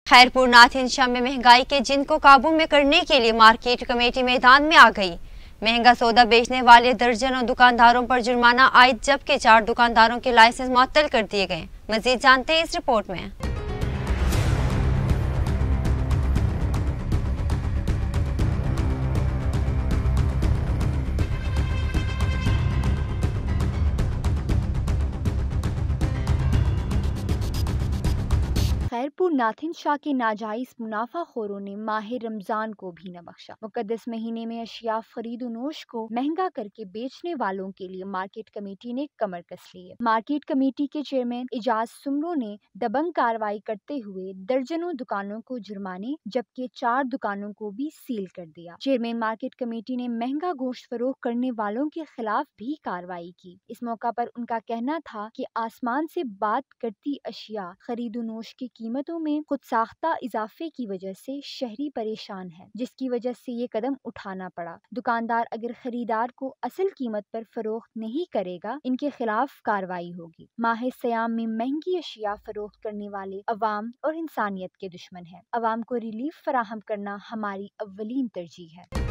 खैरपुर नाथ इंशा में महंगाई के जिन को काबू में करने के लिए मार्केट कमेटी मैदान में आ गई। महंगा सौदा बेचने वाले दर्जनों दुकानदारों पर जुर्माना आयद, जबकि 4 दुकानदारों के लाइसेंस मुअत्तल कर दिए गए। मजीद जानते हैं इस रिपोर्ट में। खैरपुर नाथिन शाह के नाजायज मुनाफाखोरों ने माह रमजान को भी न बख्शा। मुकद्दस महीने में अशिया खरीदोनोश को महंगा करके बेचने वालों के लिए मार्केट कमेटी ने कमर कस ली है। मार्केट कमेटी के चेयरमैन इजाज सुमरो ने दबंग कार्रवाई करते हुए दर्जनों दुकानों को जुर्माने जबकि 4 दुकानों को भी सील कर दिया। चेयरमैन मार्केट कमेटी ने महंगा गोश्त फरोख्त करने वालों के खिलाफ भी कार्रवाई की। इस मौका पर उनका कहना था कि आसमान से बात करती अशिया खरीदोनोश की कीमतों में खुद साख्ता इजाफे की वजह से शहरी परेशान है, जिसकी वजह से ये कदम उठाना पड़ा। दुकानदार अगर खरीदार को असल कीमत पर फरोख्त नहीं करेगा, इनके खिलाफ कार्रवाई होगी। माह सयाम में महंगी अशिया फरोख्त करने वाले अवाम और इंसानियत के दुश्मन है। अवाम को रिलीफ फराहम करना हमारी अव्वलीन तरजीह है।